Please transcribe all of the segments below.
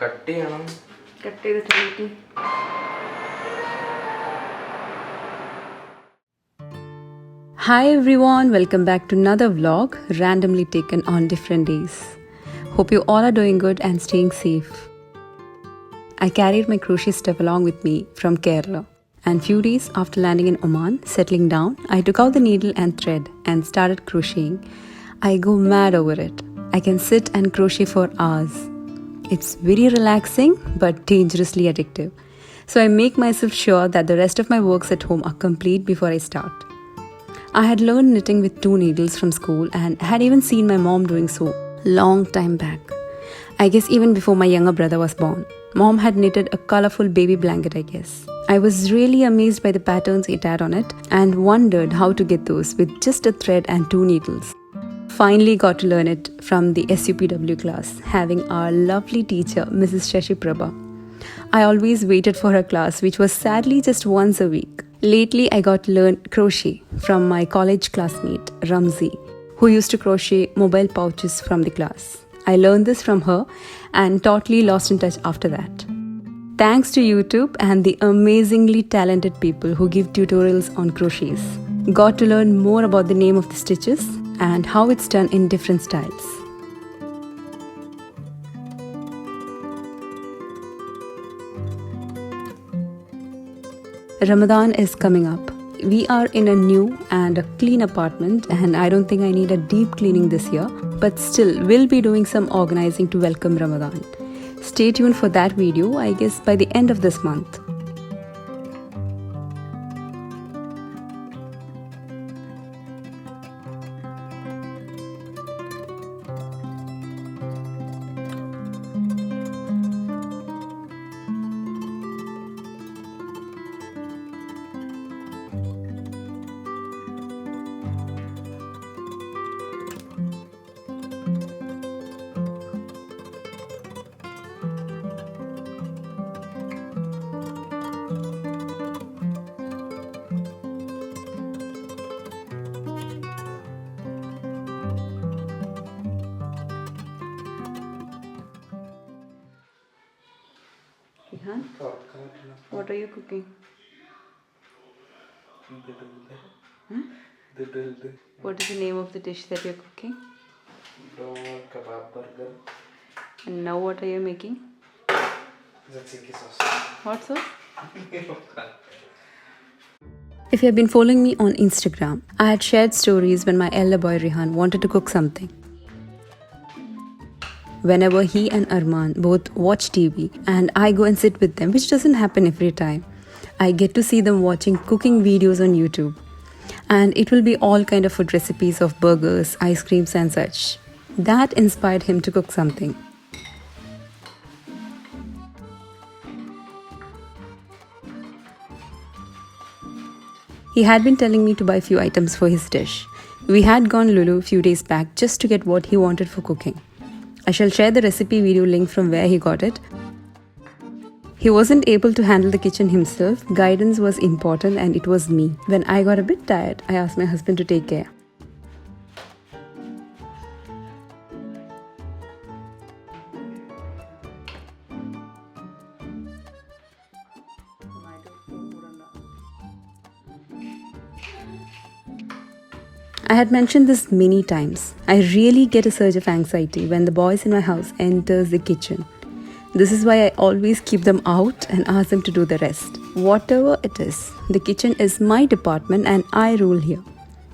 Cut ചെയ്യണം. Cut ചെയ്തിട്ട് Hi everyone, welcome back to another vlog randomly taken on different days. Hope you all are doing good and staying safe. I carried my crochet stuff along with me from Kerala, and few days after landing in Oman, settling down, I took out the needle and thread and started crocheting. I go mad over it. I can sit and crochet for hours. It's very relaxing but dangerously addictive. So I make myself sure that the rest of my works at home are complete before I start. I had learned knitting with 2 needles from school and had even seen my mom doing so long time back. I guess even before my younger brother was born. Mom had knitted a colorful baby blanket, I guess. I was really amazed by the patterns it had on it and wondered how to get those with just a thread and 2 needles. Finally got to learn it from the SUPW class, having our lovely teacher, Mrs. Shamsheera. I always waited for her class, which was sadly just once a week. Lately, I got to learn crochet from my college classmate, Ramzi, who used to crochet mobile pouches from the class. I learned this from her and totally lost in touch after that. Thanks to YouTube and the amazingly talented people who give tutorials on crochets. Got to learn more about the name of the stitches and how it's done in different styles. Ramadan is coming up. We are in a new and a clean apartment and I don't think I need a deep cleaning this year, but still we'll be doing some organizing to welcome Ramadan. Stay tuned for that video, I guess by the end of this month. Rehan, what are you cooking? What is the name of the dish that you're cooking? Kebab burger. And now what are you making? Tzatziki sauce. What sauce? If you have been following me on Instagram, I had shared stories when my elder boy Rehan wanted to cook something. Whenever he and Arman both watch TV and I go and sit with them, which doesn't happen every time, I get to see them watching cooking videos on YouTube. And it will be all kind of food recipes of burgers, ice creams and such. That inspired him to cook something. He had been telling me to buy few items for his dish. We had gone Lulu a few days back just to get what he wanted for cooking. I shall share the recipe video link from where he got it. He wasn't able to handle the kitchen himself. Guidance was important and it was me. When I got a bit tired, I asked my husband to take care. I had mentioned this many times. I really get a surge of anxiety when the boys in my house enters the kitchen. This is why I always keep them out and ask them to do the rest. Whatever it is, the kitchen is my department and I rule here.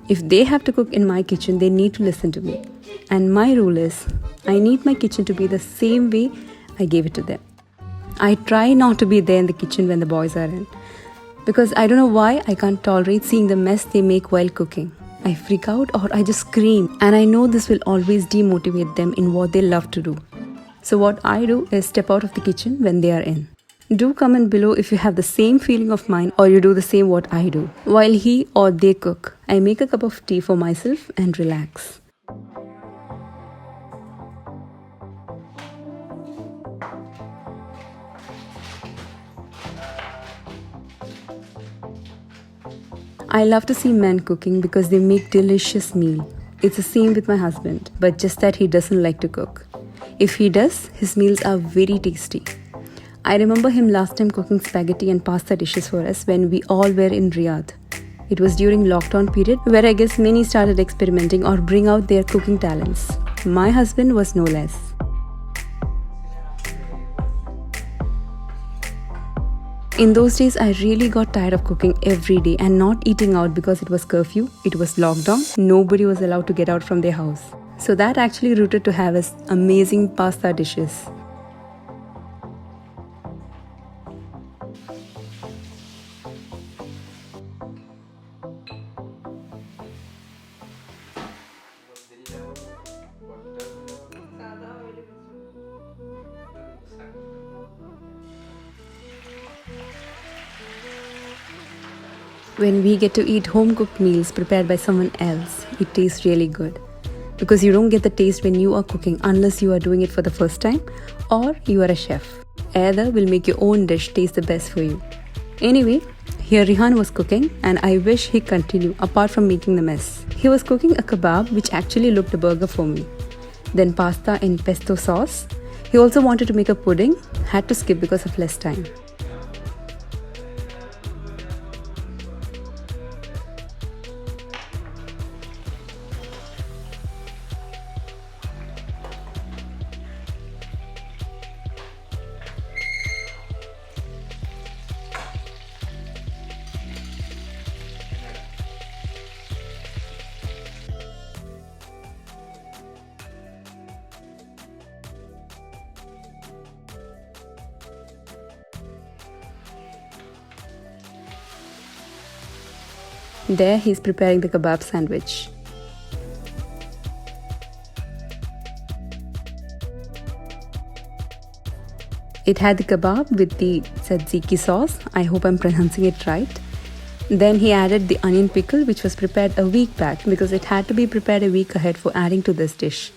If they have to cook in my kitchen, they need to listen to me. And my rule is, I need my kitchen to be the same way I gave it to them. I try not to be there in the kitchen when the boys are in. Because I don't know why I can't tolerate seeing the mess they make while cooking. I freak out or I just scream, and I know this will always demotivate them in what they love to do. So what I do is step out of the kitchen when they are in. Do comment below if you have the same feeling of mine or you do the same what I do. While he or they cook, I make a cup of tea for myself and relax. I love to see men cooking because they make delicious meal. It's the same with my husband, but just that he doesn't like to cook. If he does, his meals are very tasty. I remember him last time cooking spaghetti and pasta dishes for us when we all were in Riyadh. It was during lockdown period where I guess many started experimenting or bring out their cooking talents. My husband was no less. In those days, I really got tired of cooking every day and not eating out because it was curfew, it was lockdown, nobody was allowed to get out from their house. So that actually rooted to have us amazing pasta dishes. When we get to eat home-cooked meals prepared by someone else, it tastes really good. Because you don't get the taste when you are cooking unless you are doing it for the first time or you are a chef. Either will make your own dish taste the best for you. Anyway, here Rehan was cooking and I wish he continued apart from making the mess. He was cooking a kebab which actually looked a burger for me. Then pasta in pesto sauce. He also wanted to make a pudding, had to skip because of less time. There he's preparing the kebab sandwich. It had the kebab with the tzatziki sauce. I hope I'm pronouncing it right. Then he added the onion pickle which was prepared a week back because it had to be prepared a week ahead for adding to this dish.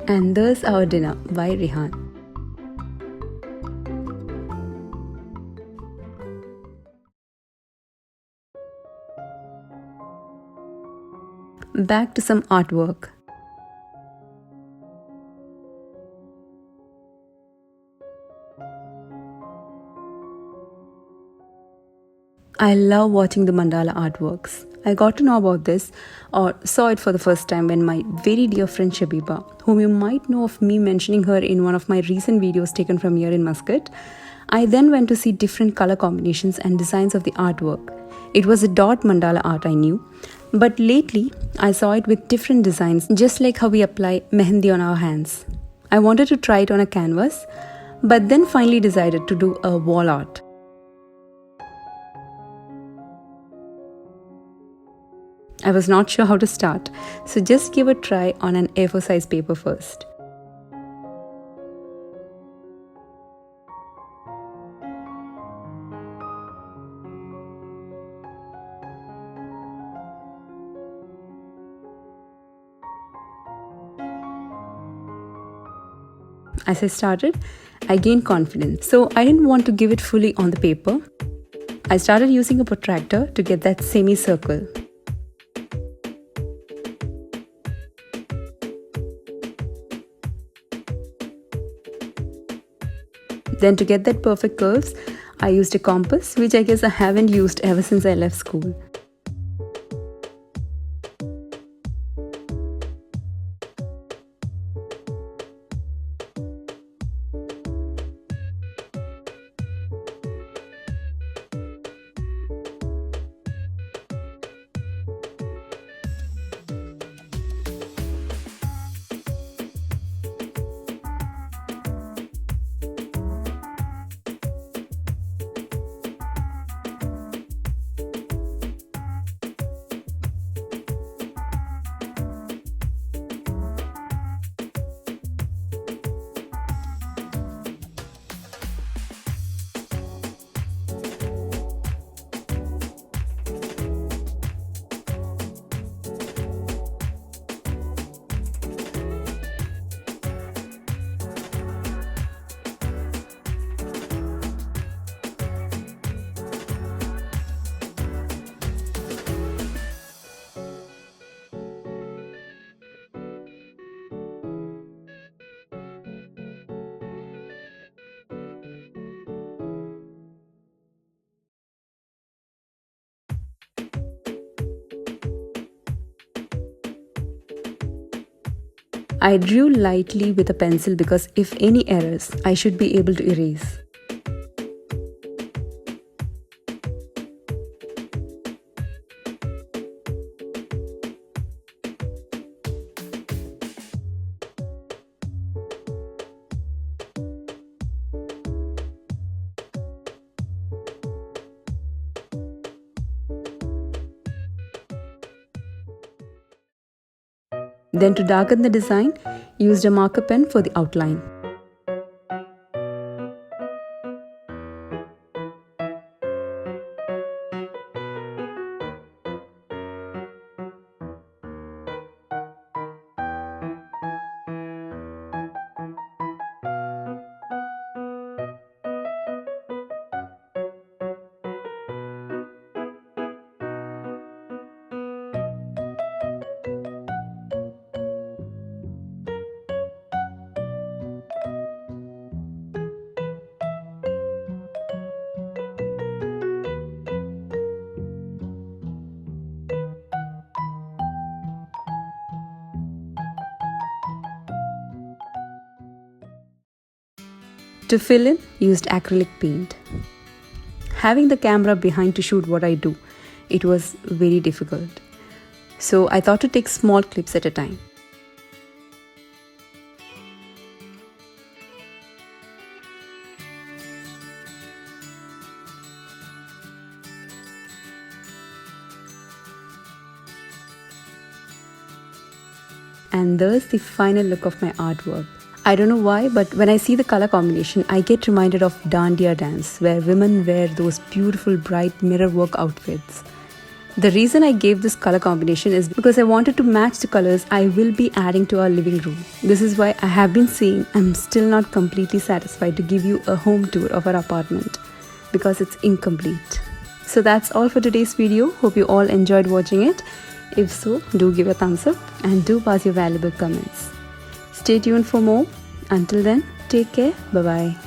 And there's our dinner by Rehan. Back to some artwork. I love watching the mandala artworks. I got to know about this or saw it for the first time when my very dear friend Shabiba, whom you might know of me mentioning her in one of my recent videos taken from here in Muscat, I then went to see different color combinations and designs of the artwork. It was a dot mandala art I knew, but lately I saw it with different designs just like how we apply mehendi on our hands. I wanted to try it on a canvas, but then finally decided to do a wall art. I was not sure how to start, so just give a try on an A4 size paper first. As I started, I gained confidence, so I didn't want to give it fully on the paper. I started using a protractor to get that semicircle. Then to get that perfect curves, I used a compass, which I guess I haven't used ever since I left school. I drew lightly with a pencil because if any errors, I should be able to erase. Then to darken the design, used a marker pen for the outline. To fill in, used acrylic paint. Having the camera behind to shoot what I do, it was very difficult. So I thought to take small clips at a time. And there's the final look of my artwork. I don't know why, but when I see the color combination, I get reminded of Dandiya dance, where women wear those beautiful bright mirror work outfits. The reason I gave this color combination is because I wanted to match the colors I will be adding to our living room. This is why I have been saying I'm still not completely satisfied to give you a home tour of our apartment, because it's incomplete. So that's all for today's video. Hope you all enjoyed watching it. If so, do give a thumbs up and do pass your valuable comments. Stay tuned for more. Until then, take care. Bye-bye.